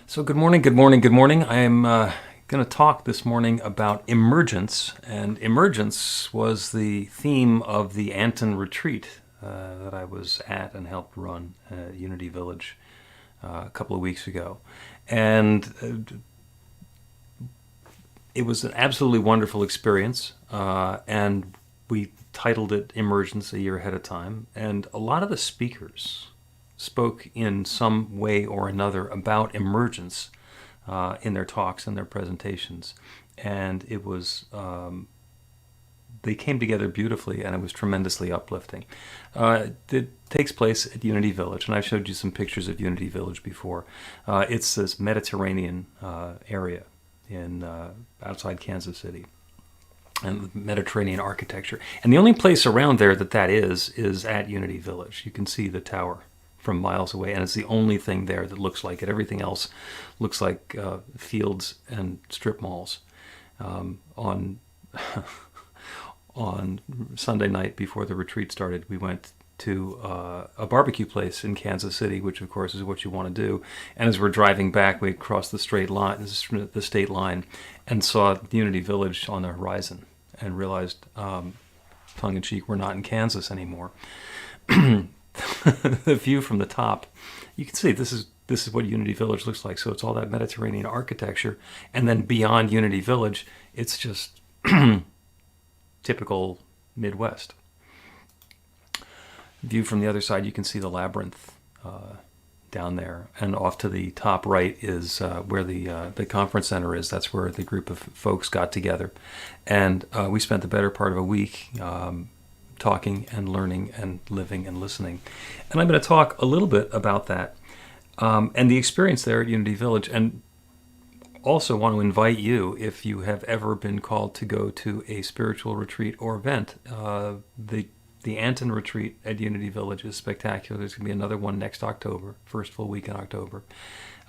So good morning, good morning, good morning. I am going to talk this morning about emergence, and emergence was the theme of the Anton retreat that I was at and helped run at Unity Village a couple of weeks ago. And it was an absolutely wonderful experience, and we titled it Emergence a year ahead of time, and a lot of the speakers spoke in some way or another about emergence in their talks and their presentations. And it was, they came together beautifully, and it was tremendously uplifting. It takes place at Unity Village, and I've showed you some pictures of Unity Village before. It's this Mediterranean area in outside Kansas City, and Mediterranean architecture. And the only place around there that is at Unity Village. You can see the tower from miles away, and it's the only thing there that looks like it. Everything else looks like fields and strip malls. On on Sunday night before the retreat started, we went to a barbecue place in Kansas City, which of course is what you want to do. And as we're driving back, we crossed the state line, and saw Unity Village on the horizon, and realized, tongue in cheek, we're not in Kansas anymore. The view from the top, you can see this is what Unity Village looks like. So it's all that Mediterranean architecture, and then beyond Unity Village, it's just typical Midwest. View from the other side, you can see the labyrinth down there, and off to the top right is where the conference center is. That's where the group of folks got together, and we spent the better part of a week talking and learning and living and listening. And I'm going to talk a little bit about that and the experience there at Unity Village, and also want to invite you, if you have ever been called to go to a spiritual retreat or event. The Anton retreat at Unity Village is spectacular. There's going to be another one next October, first full week in October.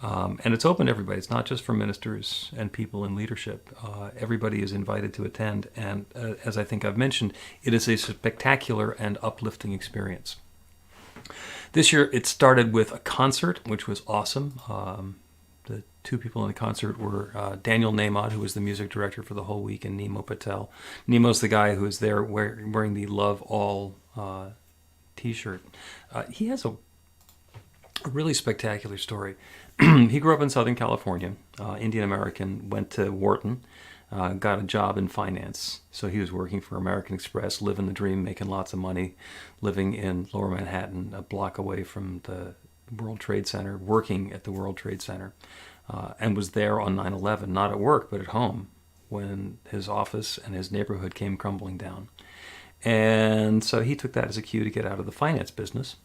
And it's open to everybody. It's not just for ministers and people in leadership. Everybody is invited to attend. And as I think I've mentioned, it is a spectacular and uplifting experience. This year, it started with a concert, which was awesome. The two people in the concert were Daniel Nahmod, who was the music director for the whole week, and Nemo Patel. Nemo's the guy who is there wearing the Love All t-shirt. He has a really spectacular story. He grew up in Southern California, Indian American, went to Wharton, got a job in finance. So he was working for American Express, living the dream, making lots of money, living in Lower Manhattan, a block away from the World Trade Center, working at the World Trade Center, and was there on 9/11, not at work, but at home, when his office and his neighborhood came crumbling down. And so he took that as a cue to get out of the finance business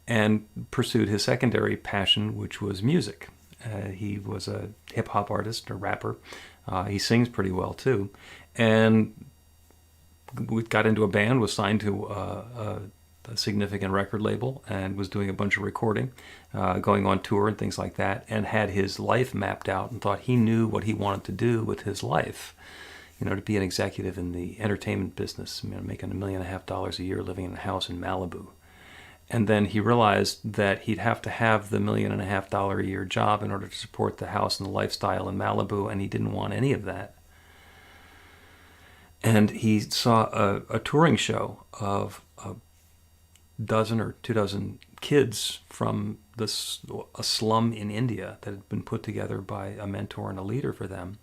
and pursued his secondary passion, which was music. He was a hip-hop artist, a rapper. He sings pretty well, too. And we got into a band, was signed to a significant record label, and was doing a bunch of recording, going on tour and things like that, and had his life mapped out and thought he knew what he wanted to do with his life. To be an executive in the entertainment business, making $1.5 million a year, living in a house in Malibu. And then he realized that he'd have to have the $1.5 million a year job in order to support the house and the lifestyle in Malibu, and he didn't want any of that. And he saw a touring show of a dozen or 24 kids from a slum in India that had been put together by a mentor and a leader for them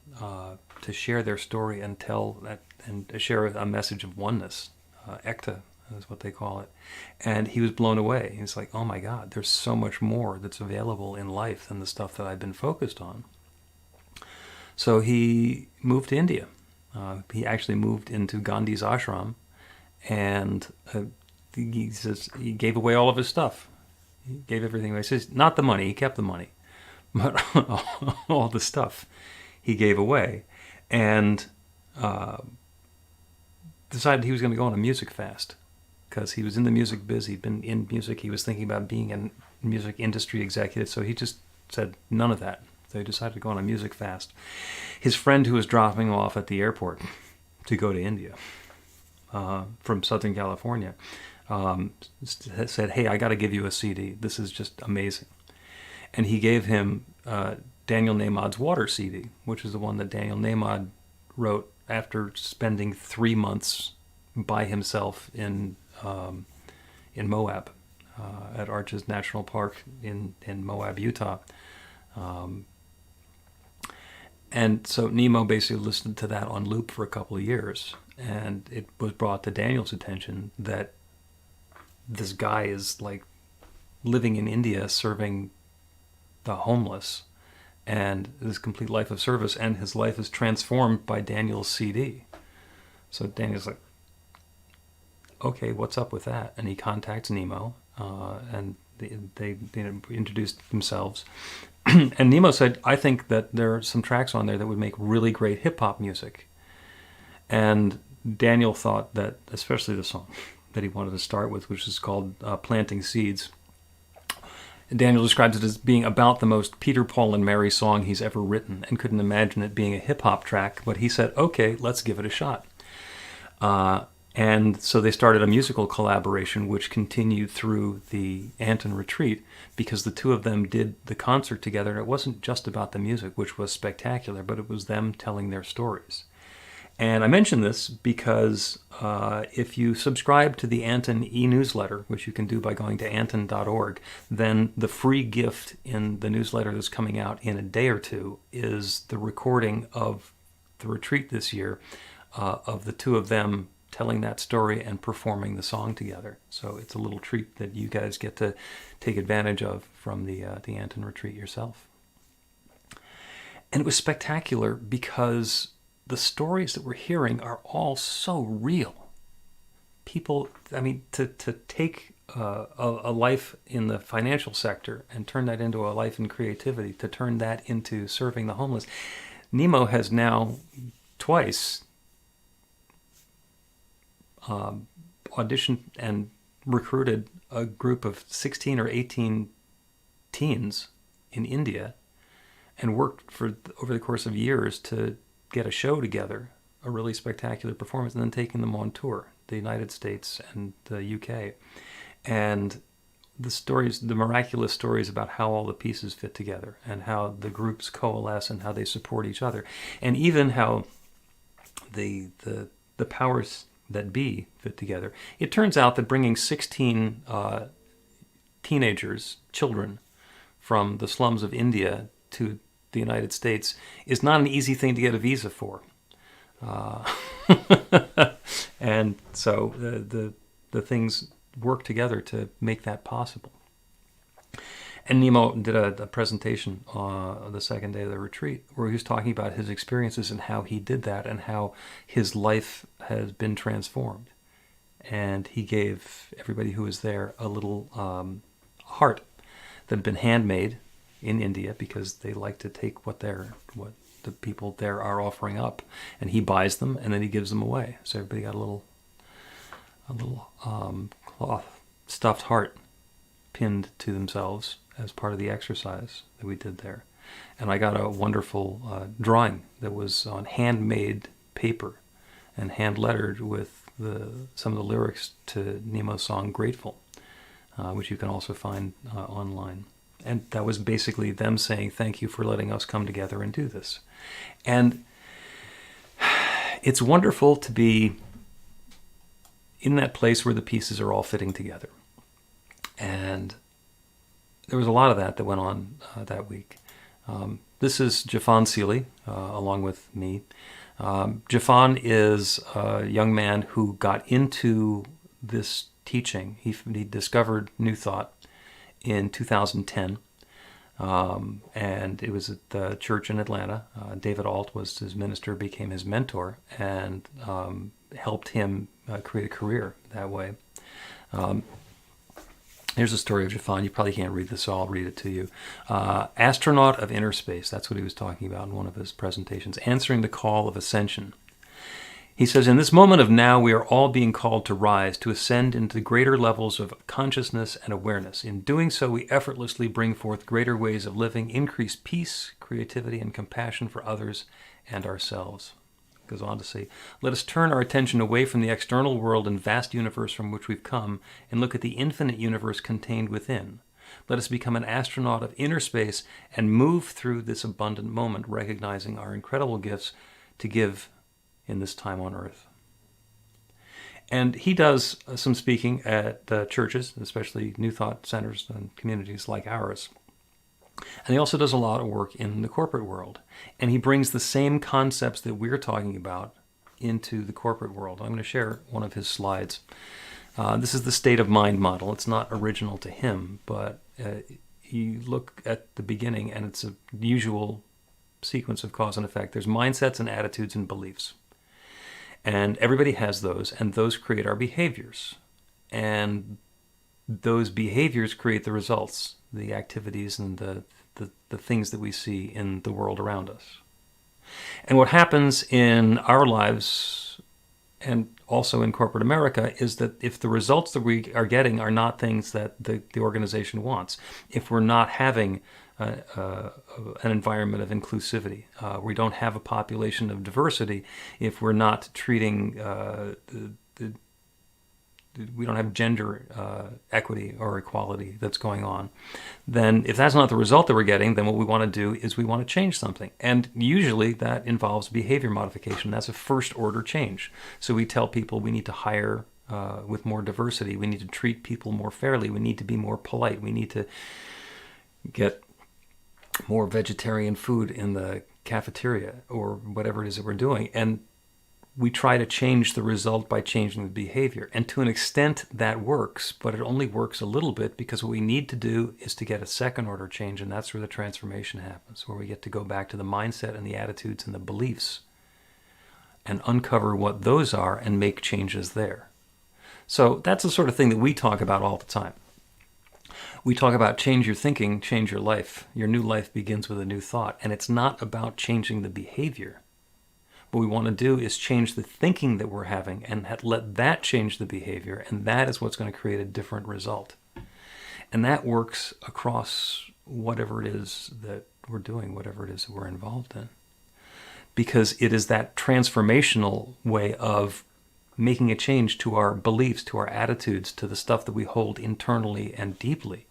to share their story and share a message of oneness, ekta is what they call it. And he was blown away. He's like, oh my God, there's so much more that's available in life than the stuff that I've been focused on. So he moved to India. He actually moved into Gandhi's ashram, and he says he gave away all of his stuff. He gave everything away. He says, not the money, he kept the money, but all the stuff he gave away, and decided he was going to go on a music fast, because he was in the music biz. He'd been in music. He was thinking about being a music industry executive, so he just said none of that. So he decided to go on a music fast. His friend, who was dropping him off at the airport to go to India from Southern California, said, hey, I got to give you a CD. This is just amazing. And he gave him Daniel Nahmod's Water CD, which is the one that Daniel Nahmod wrote after spending 3 months by himself in Moab, at Arches National Park in Moab, Utah. And so Nemo basically listened to that on loop for a couple of years, and it was brought to Daniel's attention that this guy is like living in India serving the homeless and this complete life of service, and his life is transformed by Daniel's CD. So Daniel's like, okay, what's up with that? And he contacts Nemo, and they introduced themselves. And Nemo said, I think that there are some tracks on there that would make really great hip-hop music. And Daniel thought that, especially the song that he wanted to start with, which is called Planting Seeds, Daniel describes it as being about the most Peter, Paul, and Mary song he's ever written, and couldn't imagine it being a hip-hop track, but he said, okay, let's give it a shot. And so they started a musical collaboration which continued through the Anton retreat, because the two of them did the concert together. It wasn't just about the music, which was spectacular, but it was them telling their stories. And I mention this because if you subscribe to the Anton e-newsletter, which you can do by going to anton.org, then the free gift in the newsletter that's coming out in a day or two is the recording of the retreat this year, of the two of them telling that story and performing the song together. So it's a little treat that you guys get to take advantage of from the Anton retreat yourself. And it was spectacular because the stories that we're hearing are all so real. People, I mean, to take a life in the financial sector and turn that into a life in creativity, to turn that into serving the homeless. Nemo has now twice auditioned and recruited a group of 16 or 18 teens in India and worked for over the course of years to get a show together, a really spectacular performance, and then taking them on tour, the United States and the UK. And the stories, the miraculous stories about how all the pieces fit together and how the groups coalesce and how they support each other. And even how the powers that be fit together. It turns out that bringing 16 teenagers, children, from the slums of India to the United States is not an easy thing to get a visa for. And so the things work together to make that possible. And Nemo did a presentation on the second day of the retreat where he was talking about his experiences and how he did that and how his life has been transformed. And he gave everybody who was there a little heart that had been handmade in India, because they like to take what the people there are offering up, and he buys them and then he gives them away. So everybody got a little cloth stuffed heart pinned to themselves as part of the exercise that we did there. And I got a wonderful drawing that was on handmade paper and hand lettered with some of the lyrics to Nemo's song Grateful, which you can also find online. And that was basically them saying, thank you for letting us come together and do this. And it's wonderful to be in that place where the pieces are all fitting together. And there was a lot of that went on that week. This is Jafan Seeley, along with me. Jafan is a young man who got into this teaching. He discovered New Thought in 2010, and it was at the church in Atlanta. David Alt was his minister, became his mentor, and helped him create a career that way. Here's a story of Jafan. You probably can't read this, so I'll read it to you. Astronaut of inner space, that's what he was talking about in one of his presentations, answering the call of ascension. He says, in this moment of now, we are all being called to rise, to ascend into greater levels of consciousness and awareness. In doing so, we effortlessly bring forth greater ways of living, increase peace, creativity, and compassion for others and ourselves. Goes on to say, let us turn our attention away from the external world and vast universe from which we've come and look at the infinite universe contained within. Let us become an astronaut of inner space and move through this abundant moment, recognizing our incredible gifts to give in this time on earth. And he does some speaking at churches, especially New Thought centers and communities like ours. And he also does a lot of work in the corporate world. And he brings the same concepts that we're talking about into the corporate world. I'm going to share one of his slides. This is the state of mind model. It's not original to him, but you look at the beginning and it's a usual sequence of cause and effect. There's mindsets and attitudes and beliefs. And everybody has those, and those create our behaviors. And those behaviors create the results, the activities and the things that we see in the world around us. And what happens in our lives, and also in corporate America, is that if the results that we are getting are not things that the organization wants, if we're not having an environment of inclusivity, we don't have a population of diversity, if we're not treating we don't have gender equity or equality that's going on, then if that's not the result that we're getting, then what we want to do is we want to change something. And usually that involves behavior modification. That's a first order change. So we tell people we need to hire with more diversity. We need to treat people more fairly. We need to be more polite. We need to get more vegetarian food in the cafeteria or whatever it is that we're doing. And we try to change the result by changing the behavior. And to an extent that works, but it only works a little bit, because what we need to do is to get a second order change, and that's where the transformation happens, where we get to go back to the mindset and the attitudes and the beliefs and uncover what those are and make changes there. So that's the sort of thing that we talk about all the time. We talk about change your thinking, change your life. Your new life begins with a new thought. And it's not about changing the behavior. What we want to do is change the thinking that we're having and let that change the behavior. And that is what's going to create a different result. And that works across whatever it is that we're doing, whatever it is that we're involved in. Because it is that transformational way of making a change to our beliefs, to our attitudes, to the stuff that we hold internally and deeply,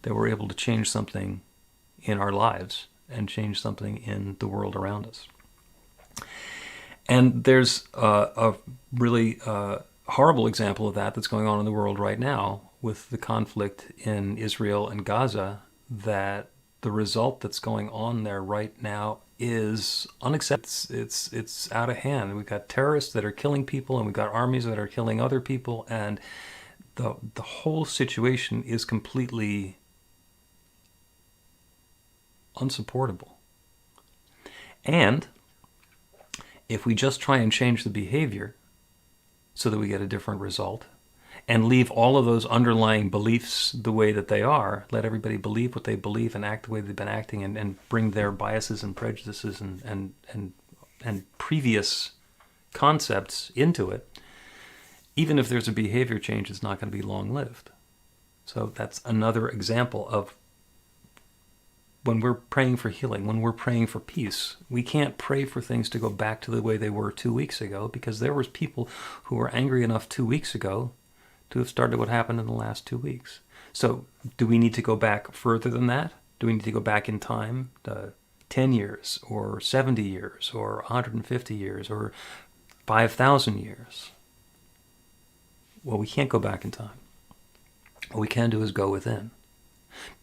that we're able to change something in our lives and change something in the world around us. And there's a really horrible example of that that's going on in the world right now with the conflict in Israel and Gaza, that the result that's going on there right now is unacceptable. It's out of hand. We've got terrorists that are killing people, and we've got armies that are killing other people, and the whole situation is completely unsupportable. And if we just try and change the behavior so that we get a different result, and leave all of those underlying beliefs the way that they are, let everybody believe what they believe and act the way they've been acting, and bring their biases and prejudices and previous concepts into it, even if there's a behavior change, it's not going to be long-lived. So that's another example of when we're praying for healing, when we're praying for peace, we can't pray for things to go back to the way they were 2 weeks ago, because there was people who were angry enough 2 weeks ago to have started what happened in the last 2 weeks. So do we need to go back further than that? Do we need to go back in time, 10 years or 70 years or 150 years or 5,000 years? Well, we can't go back in time. What we can do is go within,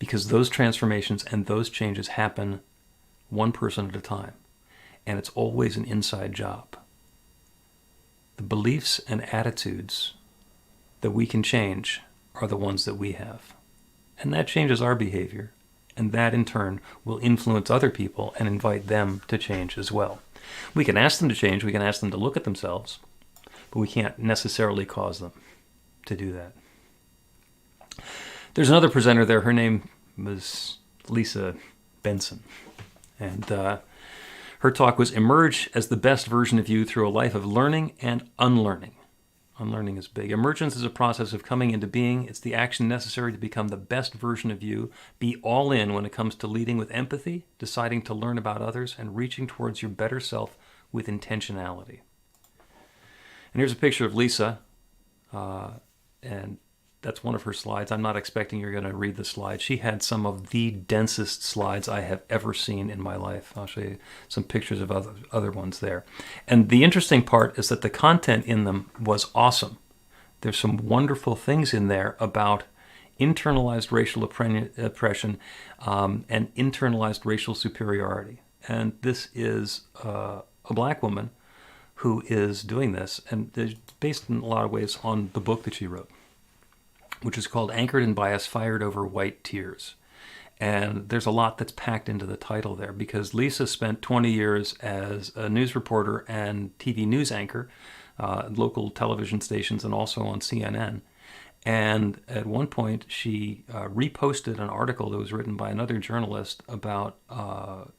because those transformations and those changes happen one person at a time, and it's always an inside job. The beliefs and attitudes that we can change are the ones that we have. And that changes our behavior, and that in turn will influence other people and invite them to change as well. We can ask them to change, we can ask them to look at themselves, but we can't necessarily cause them to do that. There's another presenter there, her name was Lisa Benson, and her talk was Emerge as the Best Version of You Through a Life of Learning and Unlearning. Unlearning is big. Emergence is a process of coming into being. It's the action necessary to become the best version of you. Be all in when it comes to leading with empathy, deciding to learn about others, and reaching towards your better self with intentionality. And here's a picture of Lisa. And that's one of her slides. I'm not expecting you're going to read the slides. She had some of the densest slides I have ever seen in my life. I'll show you some pictures of other ones there. And the interesting part is that the content in them was awesome. There's some wonderful things in there about internalized racial oppression and internalized racial superiority. And this is a black woman who is doing this, and it's based in a lot of ways on the book that she wrote, which is called Anchored in Bias, Fired Over White Tears. And there's a lot that's packed into the title there, because Lisa spent 20 years as a news reporter and TV news anchor, local television stations, and also on CNN. And at one point, she reposted an article that was written by another journalist about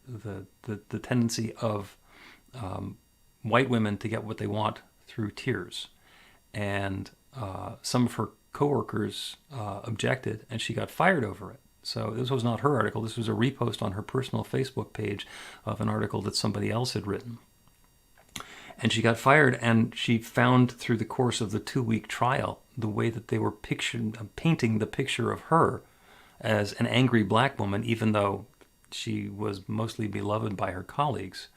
the tendency of white women to get what they want through tears. And some of her coworkers objected, and she got fired over it. So this was not her article. This was a repost on her personal Facebook page of an article that somebody else had written. And she got fired, and she found through the course of the 2-week trial the way that they were painting the picture of her as an angry black woman, even though she was mostly beloved by her colleagues.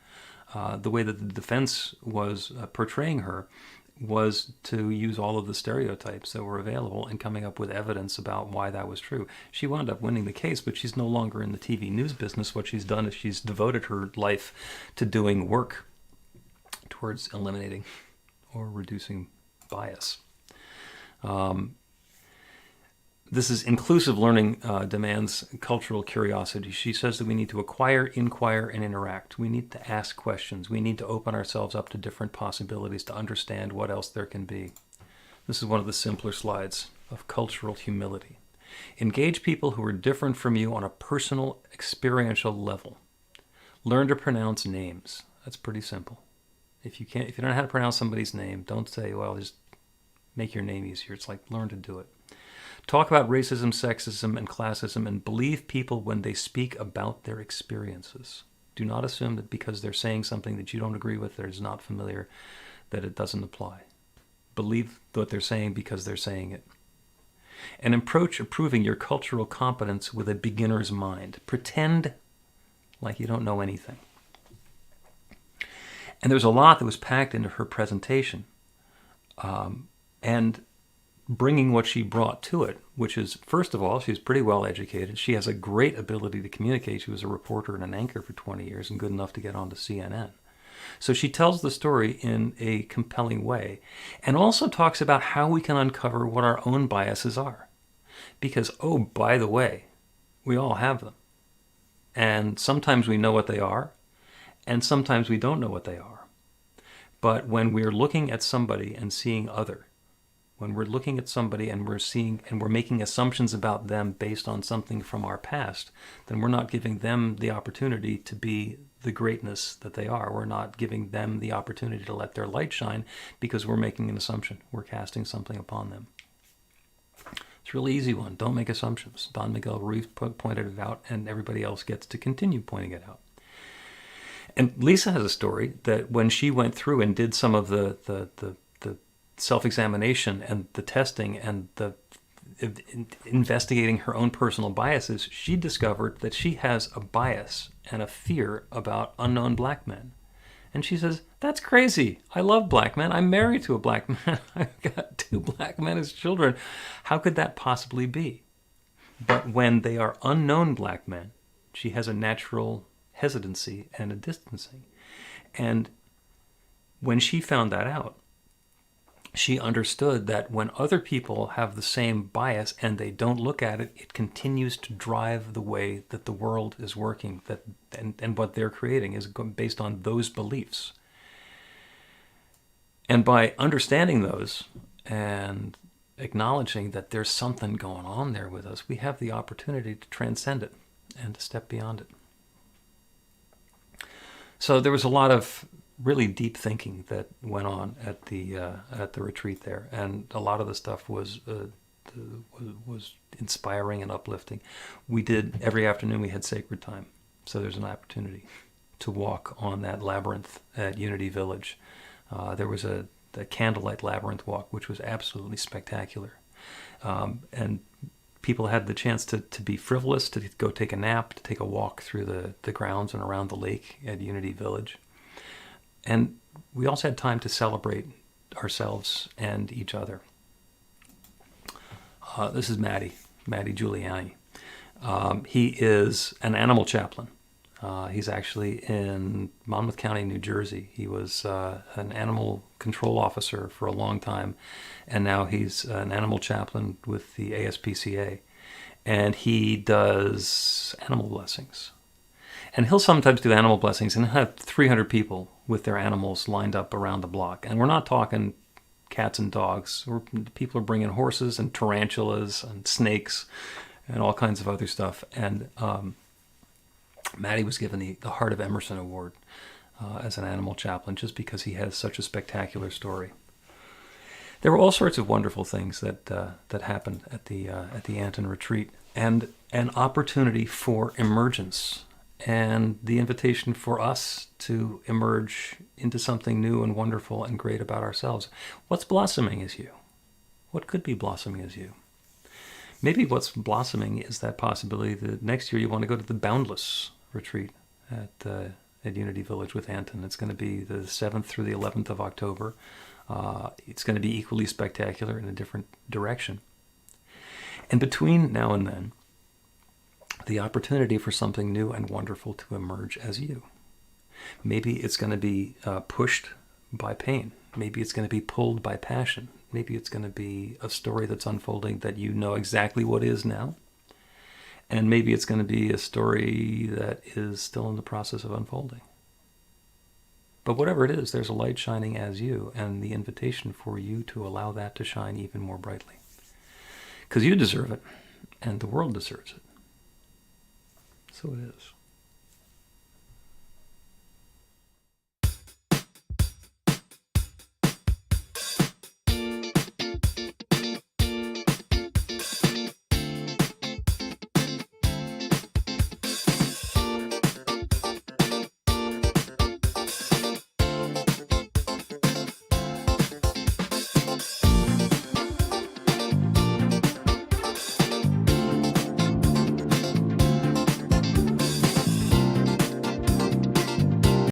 The way that the defense was portraying her was to use all of the stereotypes that were available and coming up with evidence about why that was true. She wound up winning the case, but she's no longer in the TV news business. What she's done is she's devoted her life to doing work towards eliminating or reducing bias. This is inclusive learning demands cultural curiosity. She says that we need to acquire, inquire, and interact. We need to ask questions. We need to open ourselves up to different possibilities to understand what else there can be. This is one of the simpler slides of cultural humility. Engage people who are different from you on a personal, experiential level. Learn to pronounce names. That's pretty simple. If you don't know how to pronounce somebody's name, don't say, well, just make your name easier. It's like, learn to do it. Talk about racism, sexism, and classism, and believe people when they speak about their experiences. Do not assume that because they're saying something that you don't agree with, that is not familiar, that it doesn't apply. Believe what they're saying because they're saying it. And approach approving your cultural competence with a beginner's mind. Pretend like you don't know anything. And there's a lot that was packed into her presentation. And bringing what she brought to it, which is, first of all, she's pretty well educated. She has a great ability to communicate. She was a reporter and an anchor for 20 years and good enough to get onto CNN. So she tells the story in a compelling way and also talks about how we can uncover what our own biases are. Because, oh, by the way, we all have them. And sometimes we know what they are, and sometimes we don't know what they are. But when we're looking at somebody and seeing other, when we're looking at somebody and we're making assumptions about them based on something from our past, then we're not giving them the opportunity to be the greatness that they are. We're not giving them the opportunity to let their light shine because we're making an assumption. We're casting something upon them. It's a really easy one. Don't make assumptions. Don Miguel Ruiz pointed it out, and everybody else gets to continue pointing it out. And Lisa has a story that when she went through and did some of the self-examination and the testing and the investigating her own personal biases, she discovered that she has a bias and a fear about unknown black men. And she says, that's crazy. I love black men. I'm married to a black man. I've got 2 black men as children. How could that possibly be? But when they are unknown black men, she has a natural hesitancy and a distancing. And when she found that out, she understood that when other people have the same bias and they don't look at it, it continues to drive the way that the world is working, and what they're creating is based on those beliefs. And by understanding those and acknowledging that there's something going on there with us, we have the opportunity to transcend it and to step beyond it. So there was a lot of really deep thinking that went on at the retreat there, and a lot of the stuff was inspiring and uplifting. We did every afternoon. We had sacred time, so there's an opportunity to walk on that labyrinth at Unity Village. There was a candlelight labyrinth walk, which was absolutely spectacular. and people had the chance to be frivolous, to go take a nap, to take a walk through the grounds and around the lake at Unity Village. And we also had time to celebrate ourselves and each other. This is Matty Giuliani. He is an animal chaplain. He's actually in Monmouth County, New Jersey. He was an animal control officer for a long time, and now he's an animal chaplain with the ASPCA. And he does animal blessings. And he'll sometimes do animal blessings and he'll have 300 people with their animals lined up around the block. And we're not talking cats and dogs. People are bringing horses and tarantulas and snakes and all kinds of other stuff. And Matty was given the Heart of Emerson Award as an animal chaplain just because he has such a spectacular story. There were all sorts of wonderful things that happened at the Anton retreat, and an opportunity for emergence, and the invitation for us to emerge into something new and wonderful and great about ourselves. What's blossoming is you. What could be blossoming is you. Maybe what's blossoming is that possibility that next year you want to go to the Boundless retreat at Unity Village with Anton. It's going to be the 7th through the 11th of October. It's going to be equally spectacular in a different direction. And between now and then, the opportunity for something new and wonderful to emerge as you. Maybe it's going to be pushed by pain. Maybe it's going to be pulled by passion. Maybe it's going to be a story that's unfolding that you know exactly what is now. And maybe it's going to be a story that is still in the process of unfolding. But whatever it is, there's a light shining as you, and the invitation for you to allow that to shine even more brightly. Because you deserve it, and the world deserves it. So it is.